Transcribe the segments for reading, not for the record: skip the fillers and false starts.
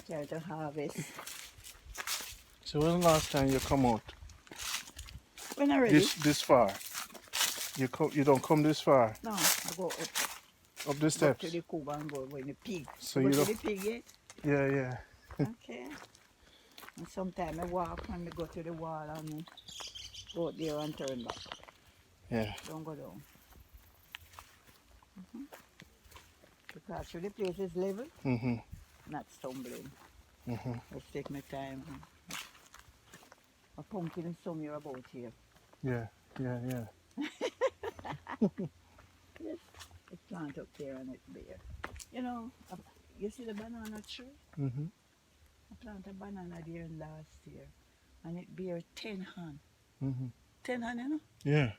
Try to harvest. So when the last time you come out When I ready? this far? You don't come this far No, I go up. up the Go to steps. the Cuba and go with the pig. So Go you to don't. the pig yet? Yeah. Okay. And sometimes I walk and I go to the wall and go out there and turn back. Yeah. Don't go down. Because the place is level, not stumbling. Let's take my time. A pumpkin is somewhere about here. Yeah. Yes. It's plant up there and it's bare. You know, you see the banana tree? I planted a banana there last year and it bear 10 hand. 10 hand, you know? Yeah.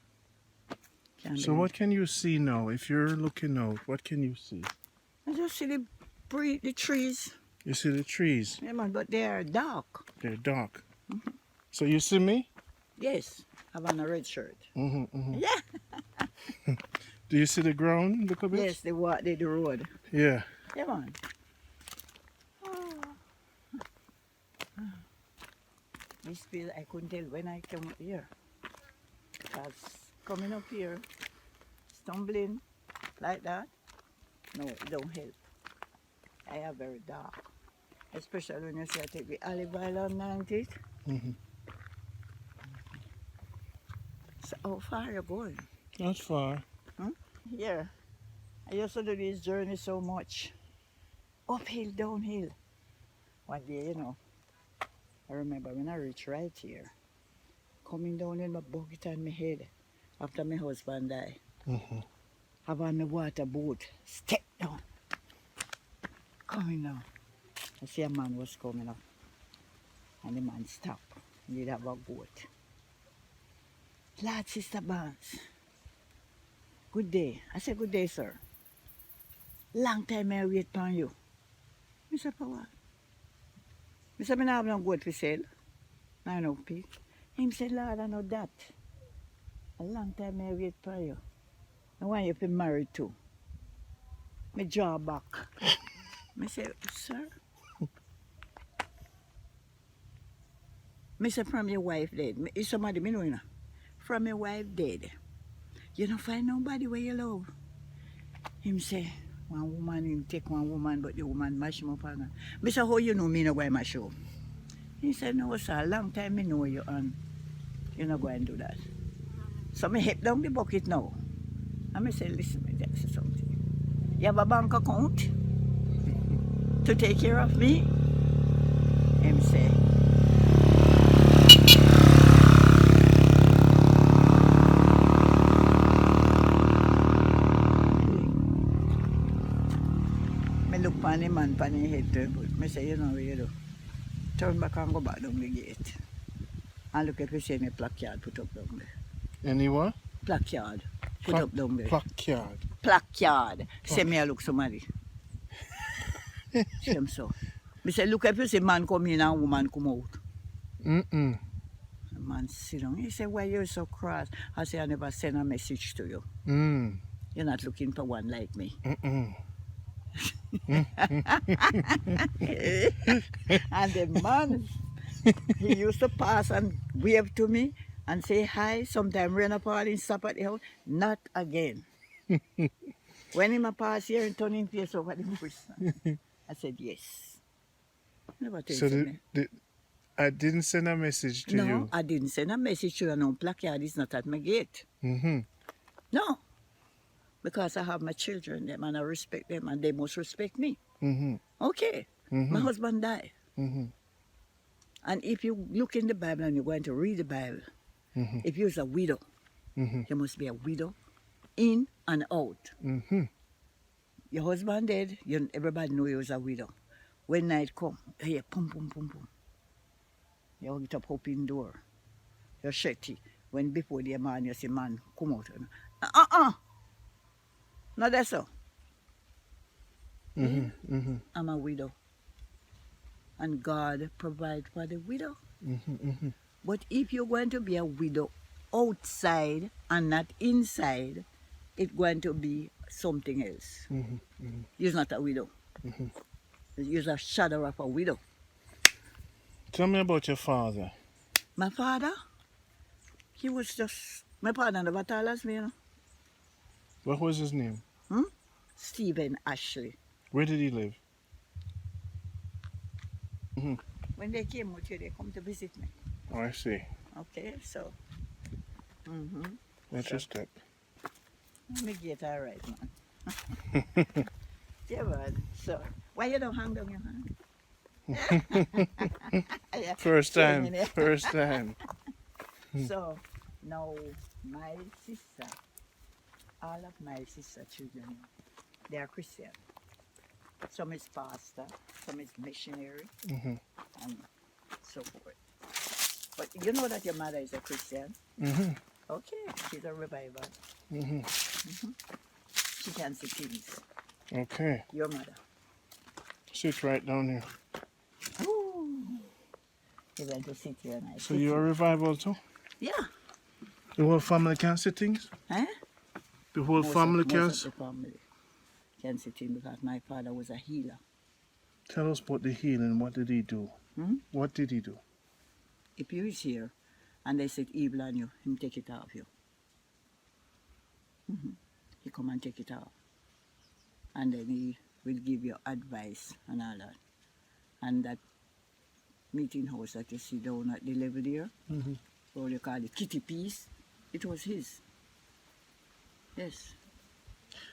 Can't So believe. what can you see now? If you're looking out, what can you see? I just see the trees. You see the trees. Yeah, man, but they are dark. They're dark. So you see me? Yes, I'm on a red shirt. Yeah. Do you see the ground? Look a bit. Yes, the road. Yeah. Yeah, man. This place, I couldn't tell when I came up here. Because coming up here, stumbling like that, no, it don't help. I am very dark. Especially when you see I take the olive oil on 90. So how far are you going? Not far. Yeah. I used to do this journey so much. Uphill, downhill. One day, you know, I remember when I reached right here, coming down in my bucket on my head after my husband died. Have on my water boat, step down. Coming down. I see a man was coming up. And the man stopped. He did have a boat. Lord, Sister Barnes. Good day. I said, good day, sir. Long time I wait for you. I said, for what? I said, I don't have no goat for sale. I no pig. He said, Lord, I know that. A long time I wait for you. I want you to be married too. Me draw back. I said, sir? I said, from your wife dead. It's somebody me know, you know. From your wife dead. You don't find nobody where you love. Him say, one woman, him take one woman, but the woman mash him up again. I said, how you know me no go mash up? He said, no, sir, long time me know you and you not going to do that. So me help down the bucket now. And I say, listen, me tell you something. You have a bank account to take care of me? Him say, look pan the man pan his head turn, but I say, you know what you do? Turn back and go back down the gate. And look if you see me placard put up down there. Any what? Placard put up down there. Placard. Placard. Say me I look somebody. Same so. I say, look if you see man come in and woman come out. The man sit down. He say, why you so cross? I say, I never send a message to you. You're not looking for one like me. And the man, he used to pass and wave to me and say hi. Sometimes rain upon and stop at the house. Not again. When he pass here and turn his face over the person, I said yes. Never tell So me. I didn't send a message to you. No, I didn't send a message to you. No placard is not at my gate. No. Because I have my children, them, and I respect them, and they must respect me. Okay. My husband died. And if you look in the Bible and you're going to read the Bible, if you're a widow, you must be a widow in and out. Your husband dead, everybody know you was a widow. When night come, you hear pum, pum, pum, pum. You get up open door. You shut it. When before the man, you see man come out. Not that so. I'm a widow. And God provides for the widow. But if you're going to be a widow outside and not inside, it's going to be something else. Mm-hmm. You're not a widow. Mm-hmm. You're a shadow of a widow. Tell me about your father. My father, he was just, my father never told us me, you know. What was his name? Stephen Ashley. Where did he live? Mm-hmm. When they came out here, they come to visit me. Oh, I see. Okay, so. Mm-hmm. That's So, your step. let me get all right, man. Yeah, man. So, why you don't hang down your hand? Yeah, First shame, time. innit? First time. So, now my sister, all of my sister children, they are Christian. Some is pastor, some is missionary, Mm-hmm. and so forth. But you know that your mother is a Christian? Mm-hmm. Okay, she's a revival. Mm-hmm. She can see things. Okay. Your mother. Sit right down here. Ooh. You're going to sit here and I So sit you're a here. revival too? Yeah. The whole family can see things? Huh? The whole family can Most of the family can sit in because my father was a healer. Tell us about the healing. What did he do? What did he do? If you is here and they said evil on you, him take it off you. He come and take it off. And then he will give you advice and all that. And that meeting house that you see down at the level there, Mm-hmm. or they call it kitty piece, it was his. Yes.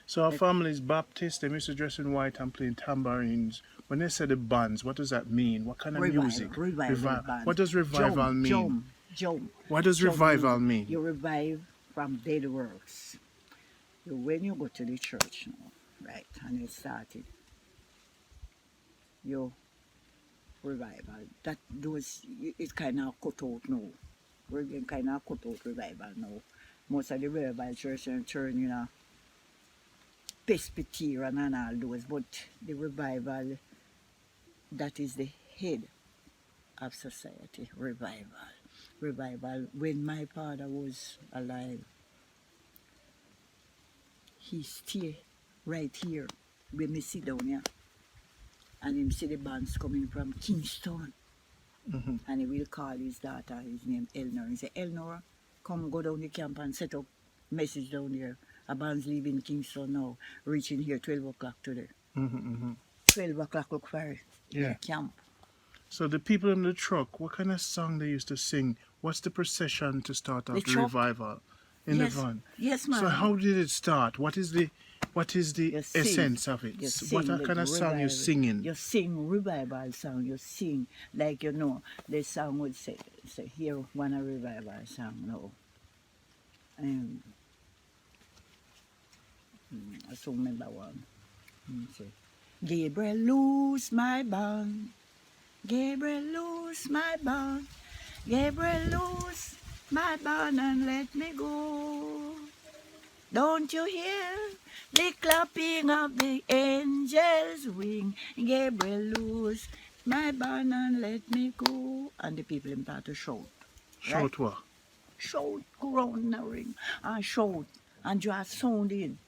So our family is Baptist. They used to dress in white and playing tambourines. When they say the bands, what does that mean? What kind of music? Revival. What does revival mean? Jump. What does revival mean? You revive from dead works. When you go to the church now, right, and it started, your revival, that those, it's kind of cut out now. We're getting kind of cut out revival now. Most of the revival church and turn, you know, Presbyterian and all those, but the revival, that is the head of society, revival. Revival, when my father was alive, he stayed right here with Macedonia, and him see the bands coming from Kingston. Mm-hmm. And he will call his daughter, his name Eleanor. He say, Eleanor, come go down the camp and set up message down here. A band's leaving Kingston now, reaching here 12 o'clock today. Mm-hmm. 12 o'clock look for it. Yeah. Camp. So the people in the truck, what kind of song they used to sing? What's the procession to start off the revival in Yes. the van? Yes, ma'am. So how did it start? What is the You sing. essence of it? You What sing kind of song revival. you singing? You sing revival song. You sing like you know the song would say here one a revival song now. I still remember one. Say, Gabriel loose my bond. Gabriel loose my bond. Gabriel loose my bond and let me go. Don't you hear the clapping of the angels' wing? Gabriel loose my band and let me go. And the people in start to shout. Shout what? Shout, go round the ring and shout and draw sound in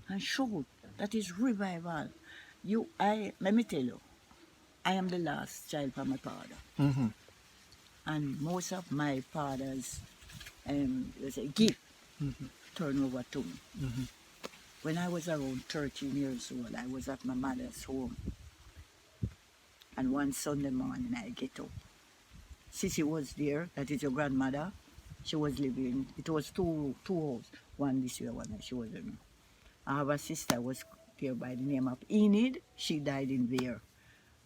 and shout. That is revival. Let me tell you, I am the last child from my father. Mm-hmm. And most of my father's gift turned over to me. Mm-hmm. When I was around 13 years old, I was at my mother's home. And one Sunday morning, I get up. Sissy was there, that is your grandmother. She was living, it was two houses, one this way, one she was in. I have a sister was there by the name of Enid. She died in there.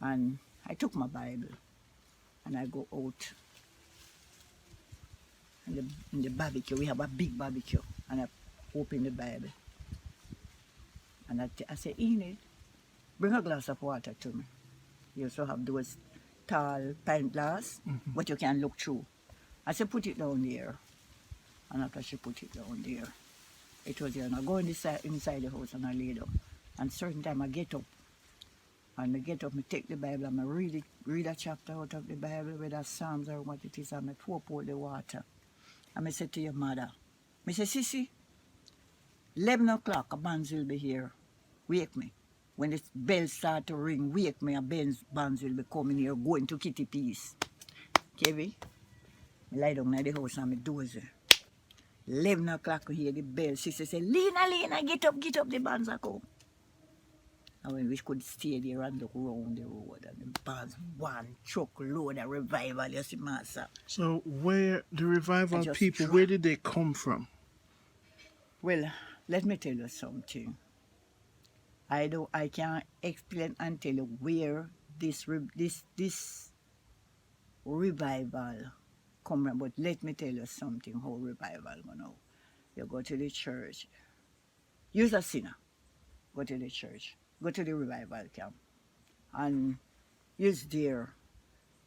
And I took my Bible and I go out in the barbecue. We have a big barbecue. And I open the Bible. And I say, Enid, bring a glass of water to me. You also have those tall pint glass, but you can look through. I said, put it down there. And after she put it down there, it was there. And I go inside the house and I lay down. And certain time I get up. And I get up, I take the Bible and I read a chapter out of the Bible, whether Psalms or what it is, and I pour the water. And I say to your mother, I say, Sissy, 11 o'clock, a bands will be here. Wake me. When the bells start to ring, wake me, a bands will be coming here, going to Kitty Peace. Kevin, I lie down in the house and I doze. 11 o'clock, I hear the bell. Sister say, Lena, Lena, get up, the bands are come. And when we could stay there and look around the road, and the bands, one truck load of revival, you see, master. So where the revival people, where did they come from? Well, let me tell you something. I can't explain and tell you where this revival come from, but let me tell you something, how revival go now. You go to the church. You're a sinner. Go to the church. Go to the revival camp. And you're there.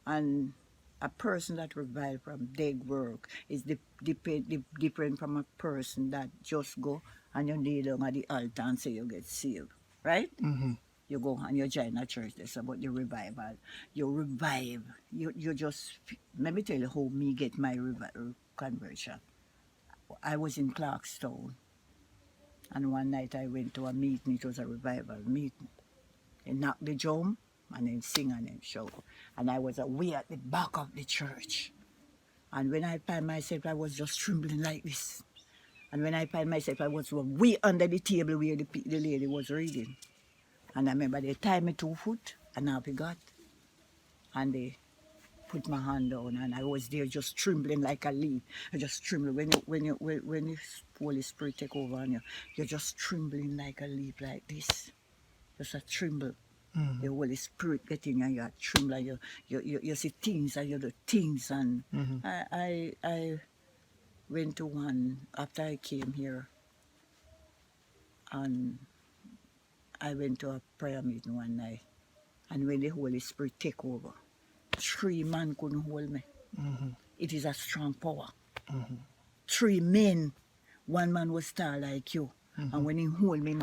And a person that revive from dead work is different from a person that just go and you kneel down at the altar and say you get saved. Right? Mm-hmm. You go and you join a church. That's about the revival. You revive. You just, let me tell you how me get my conversion. I was in Clarkstown. And one night I went to a meeting. It was a revival meeting. They knocked the drum and then sing and then shout. And I was away at the back of the church. And when I found myself, I was just trembling like this. And when I found myself, I was way under the table where the lady was reading. And I remember they tied me 2 foot and I forgot. And they put my hand down and I was there just trembling like a leaf. I just trembling. When the Holy Spirit take over on you, you're just trembling like a leaf like this. Just a tremble. Mm-hmm. The Holy Spirit getting you and you're trembling. You see things and you do things. And mm-hmm. I went to one after I came here. And I went to a prayer meeting one night. And when the Holy Spirit take over, 3 men couldn't hold me. Mm-hmm. It is a strong power. Mm-hmm. 3 men, 1 man was tall like you. Mm-hmm. And when he hold me,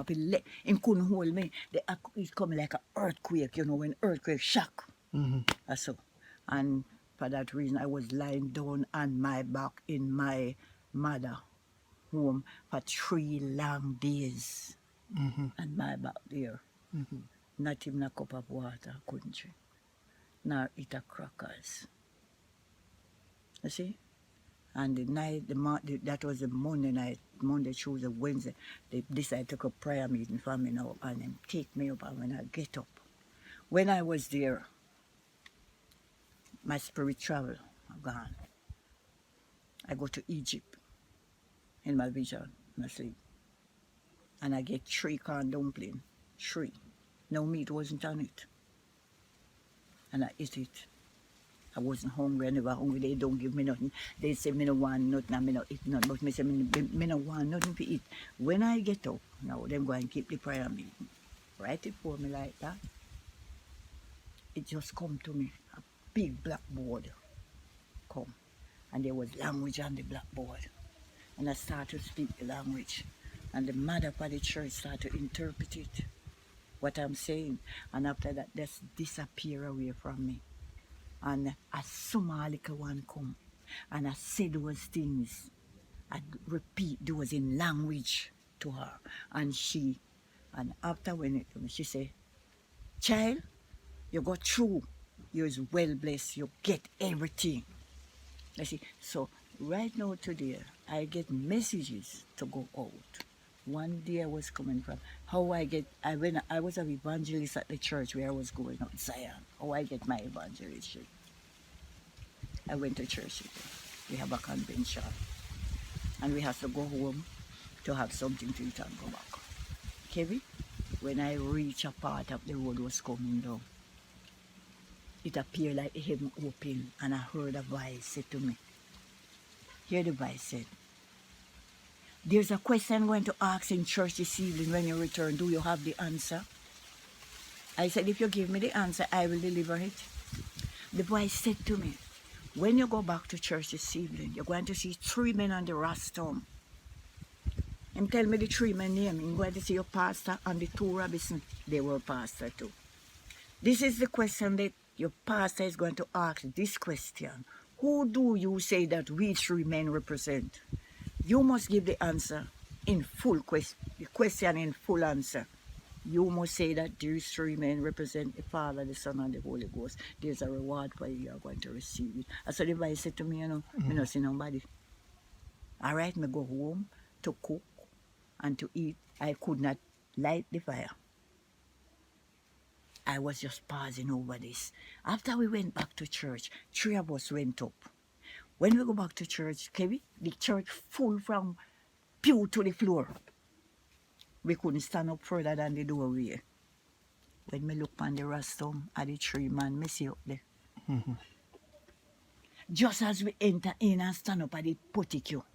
he couldn't hold me. It come like an earthquake, you know, when earthquake shock. Mm-hmm. So. And for that reason, I was lying down on my back in my mother home for 3 long days. Mm-hmm. And my back there. Mm-hmm. Not even a cup of water, couldn't drink. Nor eat a crackers. You see? And the night, that was the Monday night, Monday, Tuesday, Wednesday, they decided to take a prayer meeting for me now and then take me up. And when I get up, when I was there, my spirit travel gone. I go to Egypt in my vision, in my sleep. And I get 3 corn dumpling, 3. No meat wasn't on it. And I ate it. I wasn't hungry, I never hungry. They don't give me nothing. They say me no want nothing and me no eat nothing. But me say me no want nothing to eat. When I get up, now them go and keep the prayer meeting. Write it for me like that. It just come to me. A big blackboard come. And there was language on the blackboard. And I started to speak the language. And the mother for the church started to interpret it. What I'm saying. And after that, just disappear away from me. And a small little one come. And I said those things. I repeat those in language to her. And after when she said, child, you go through. You're well blessed. You get everything. You see, so right now today, I get messages to go out. One day I was coming from when I was an evangelist at the church where I was going out Zion. How I get my evangelist. I went to church today. We have a convention. And we have to go home to have something to eat and go back. Kevin, when I reached a part of the road was coming down, it appeared like heaven opened and I heard a voice say to me, hear the voice said, there's a question I'm going to ask in church this evening when you return. Do you have the answer? I said, if you give me the answer, I will deliver it. The voice said to me, when you go back to church this evening, you're going to see 3 men on the rostrum. And tell me the 3 men name. You're going to see your pastor and the 2 Robinson. They were pastor too. This is the question that your pastor is going to ask this question. Who do you say that we 3 men represent? You must give the answer. in full question in full answer. You must say that these three men represent the Father, the Son, and the Holy Ghost. There's a reward for you. You are going to receive it. And so the Bible said to me, you know, I don't see nobody. All right, me go home to cook and to eat. I could not light the fire. I was just pausing over this. After we went back to church, three of us went up. When we go back to church, Kevin, the church full from pew to the floor. We couldn't stand up further than the doorway. When me look on the rostrum at the tree, man, me see up there. Just as we enter in and stand up at the portico,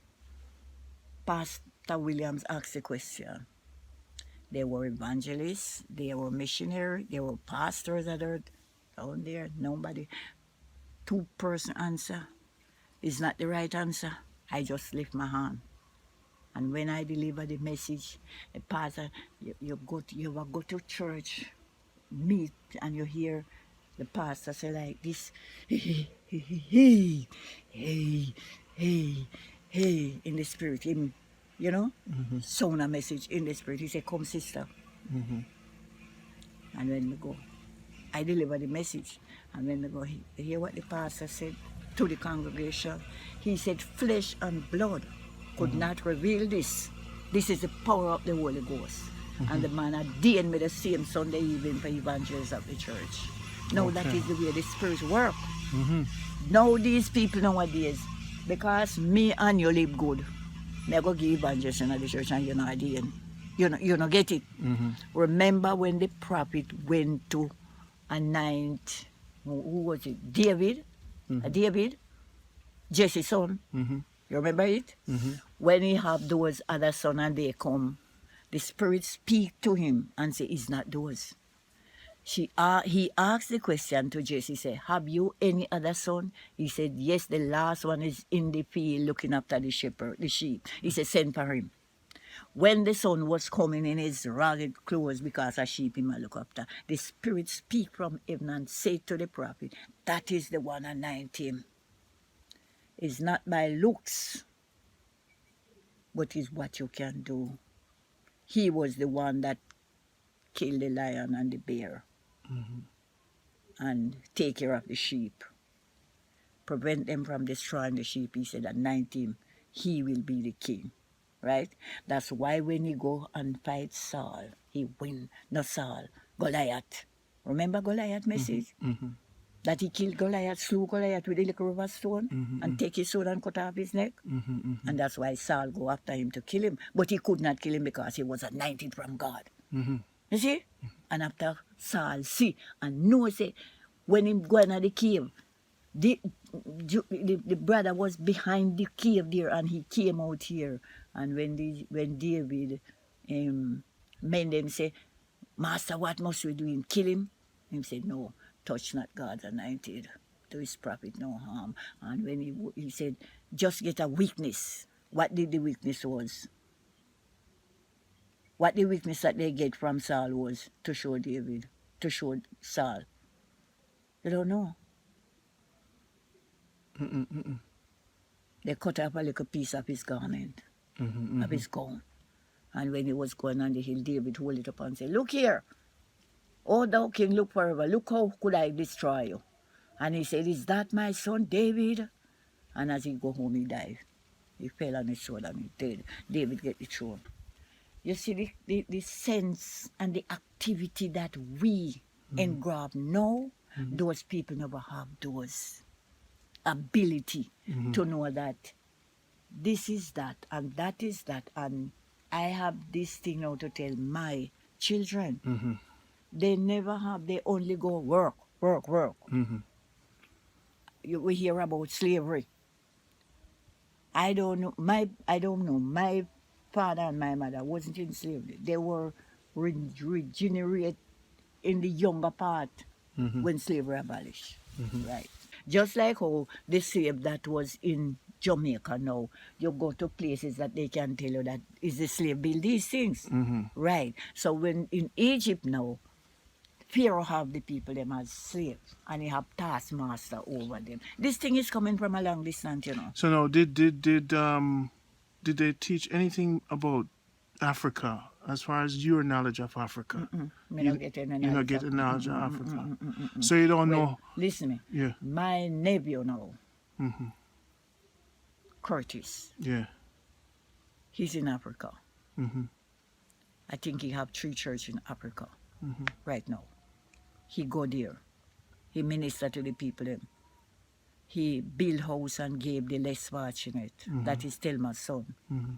Pastor Williams asked a question. They were evangelists, they were missionaries, they were pastors that are down there. Nobody. Two-person answer is not the right answer. I just lift my hand. And when I deliver the message, the pastor, you go to church, meet, and you hear the pastor say like this, hey, hey, hey, hey, hey, in the spirit, him, you know, sound a message in the spirit. He said, come sister. And when we go, I deliver the message. And when we go, hear what the pastor said to the congregation. He said, flesh and blood could not reveal this. This is the power of the Holy Ghost. And the man ordained me the same Sunday evening for evangelists of the church. Now that is the way the spirits work. Now these people nowadays, because me and you live good, me go give evangelists in the church and you're not ordained. You know get it. Remember when the prophet went to anoint, who was it? David? David? Jesse's son. You remember it? When he have those other sons and they come, the spirit speak to him and say, it's not those. He asked the question to Jesse, say, have you any other son? He said, yes, the last one is in the field looking after the sheep. He said, send for him. When the son was coming in his ragged clothes because a sheep him look after, the spirit speak from heaven and say to the prophet, that is the one anoint him. It's not by looks, but it's what you can do. He was the one that killed the lion and the bear and take care of the sheep. Prevent them from destroying the sheep. He said, anoint him. He will be the king. Right? That's why when he go and fight Saul, he win. Not Saul, Goliath. Remember Goliath message? That he killed Goliath, slew Goliath with a little rubber stone and take his sword and cut off his neck. And that's why Saul go after him to kill him. But he could not kill him because he was anointed from God. You see? And after Saul see and know, say, when him go into the cave, the brother was behind the cave there and he came out here. And when David made them say, Master, what must we do? Kill him? He said, no, touch not God's anointed. To his prophet no harm. And when he said, just get a weakness. What did the weakness was? What the weakness that they get from Saul was to show David, to show Saul. You don't know. They cut off a little piece of his garment, of his gown. And when he was going on the hill, David hold it up and said, look here. Oh, thou king, look forever. Look how could I destroy you. And he said, is that my son David? And as he go home, he died. He fell on his sword and he died. David get the throne. You see the sense and the activity that we engrave now, those people never have those ability to know that this is that and that is that. And I have this thing now to tell my children. They never have, they only go work. We hear about slavery. I don't know. My father and my mother wasn't in slavery. They were regenerated in the younger part when slavery abolished. Right. Just like how the slave that was in Jamaica now, you go to places that they can tell you that is the slave build these things. Right. So when in Egypt now, Pharaoh have the people them as slaves and he have taskmaster over them. This thing is coming from a long distance, you know. So now, did they teach anything about Africa, as far as your knowledge of Africa, Me you, not get any you not knowledge get of- the knowledge of Africa. So you don't know. Listen me. Yeah. My nephew now, Mm-hmm. Curtis, Yeah. he's in Africa. Mm-hmm. I think he have 3 churches in Africa Mm-hmm. right now. He go there. He minister to the people them. He build house and gave the less fortunate. That is still my son. Mm-hmm.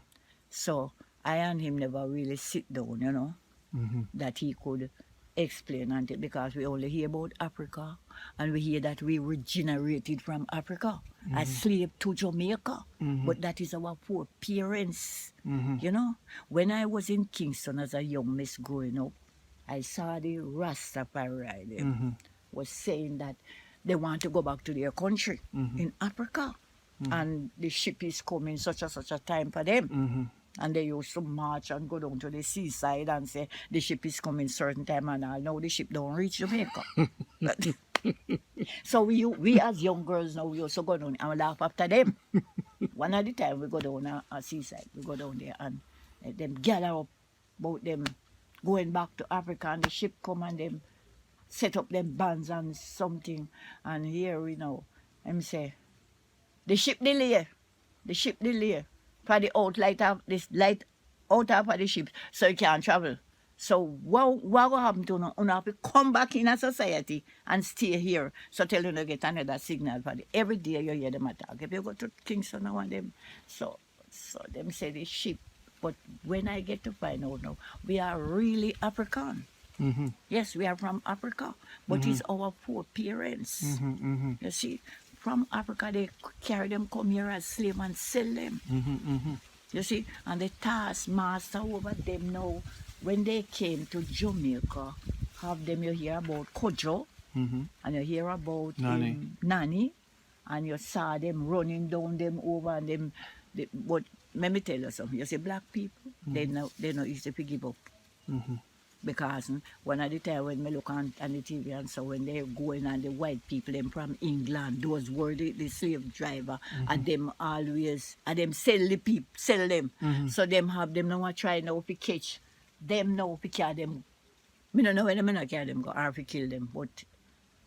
So I and him never really sit down, you know, Mm-hmm. that he could explain until because we only hear about Africa and we hear that we were generated from Africa as slave to Jamaica. But that is our foreparents. You know, when I was in Kingston as a young miss growing up, I saw the Rastafari them was saying that they want to go back to their country in Africa. And the ship is coming such a time for them. And they used to march and go down to the seaside and say the ship is coming certain time and all. Now the ship don't reach Jamaica. So we as young girls now, we also go down and laugh after them. One at the time we go down a seaside, we go down there and them gather up about them going back to Africa and the ship come and them set up them bands and something. And here we know, them say, the ship delay for the outlight of this light out of the ship so you can't travel. So what will happen to you? You have to come back in a society and stay here. So tell you to get another signal for the every day you hear them attack. If you go to Kingston now and them so them say the ship. But when I get to find out now, we are really African. Yes, we are from Africa, but it's our foreparents. You see, from Africa they carry them come here as slave and sell them. You see, and the taskmaster over them now, when they came to Jamaica, have them you hear about Kojo, and you hear about Nani, and you saw them running down them over and them. But let me tell you something. You see, black people, they know easy to give up. Because one of the time when I look on the TV and so when they're going and the white people them from England, those were the slave driver, and them always, and them sell them. So them have them now try now to catch them now to carry them. I don't know when them not carry them go or to kill them, but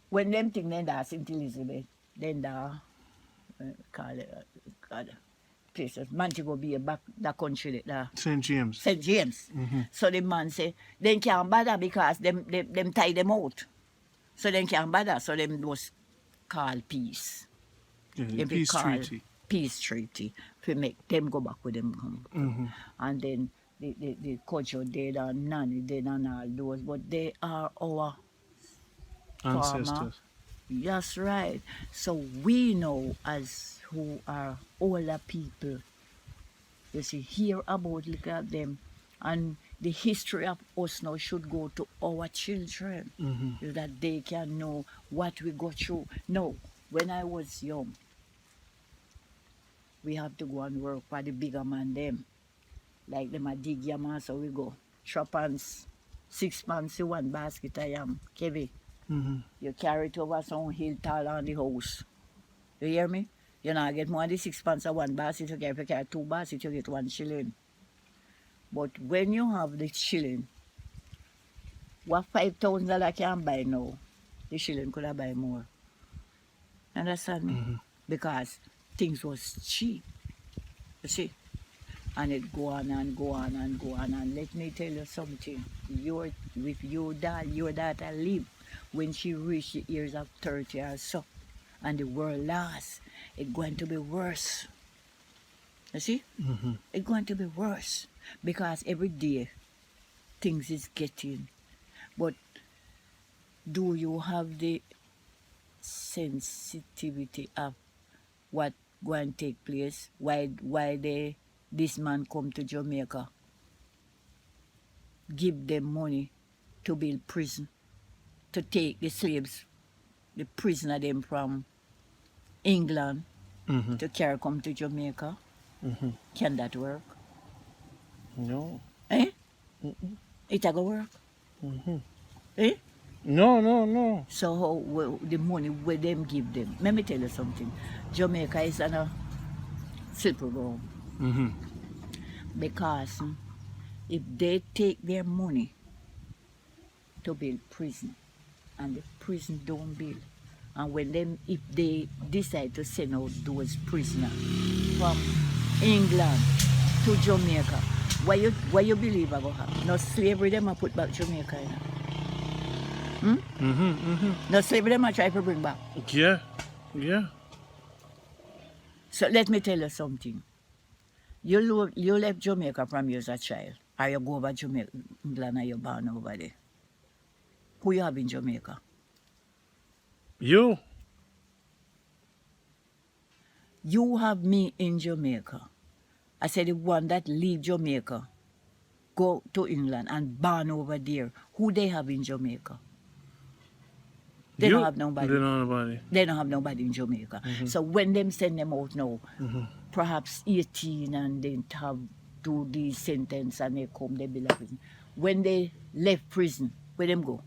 when them think then that's St. Elizabeth, then call it, places. Montego Bay back that country that St. James. St. James. So the man say, they can't bother because them tie them out. So they can't bother. So them was call peace. Yeah, the Them peace call treaty. Peace treaty to make them go back with them come. And then the culture dead and Nanny dead and all those, but they are our Ancestors. farmer. That's right. So we know as who are older people, you see, hear about look at them, and the history of us now should go to our children, so that they can know what we go through. No, when I was young, we have to go and work for the bigger man them. Like them a dig yam, so we go. 3 pants, 6 pants, 1 basket of yam, heavy. You carry it over some hill tall on the house. You hear me? You know, get more than 6 pants of 1 basket. You if you carry 2 baskets, you get 1 shilling. But when you have the shilling, what $5,000 can buy now, the shilling could have buy more. Understand me? Because things was cheap. You see? And it go on and go on and go on. And let me tell you something. If your daughter live, when she reach the years of 30 or so, and the world lasts, it's going to be worse. You see? It's going to be worse. Because every day, things is getting. But do you have the sensitivity of what going to take place? Why this man come to Jamaica? Give them money to build prison, to take the slaves, the prisoner them from England, to carry come to Jamaica. Can that work? No. Eh? It a go work? Eh? No. So how the money where them give them? Let me tell you something. Jamaica is on a slippery ground. Because if they take their money to build prison and the prison don't build, and if they decide to send out those prisoners from England to Jamaica, what you believe I go happen? No slavery them a put back Jamaica, you know? No slavery them a try to bring back. Yeah. So let me tell you something. You left Jamaica from you as a child, or you go over Jamaica, England, and you're born over there. Who you have in Jamaica? You. You have me in Jamaica. I said the one that leave Jamaica, go to England and born over there. Who they have in Jamaica? They don't have nobody. They don't have nobody in Jamaica. So when them send them out now, perhaps 18 and they have do the sentence and they come, they be like prison. When they left prison, where them go?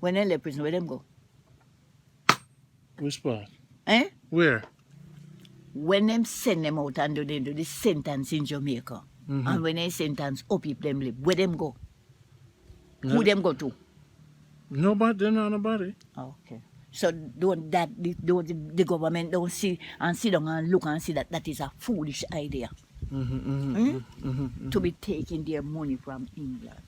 When they left prison, where them go? Which part? Eh? Where? When them send them out and they do the sentence in Jamaica, and when they sentence up if them live, where them go? Who them go to? Nobody, they're not nobody. Okay. So the government don't see and sit down and look and see that is a foolish idea. To be taking their money from England.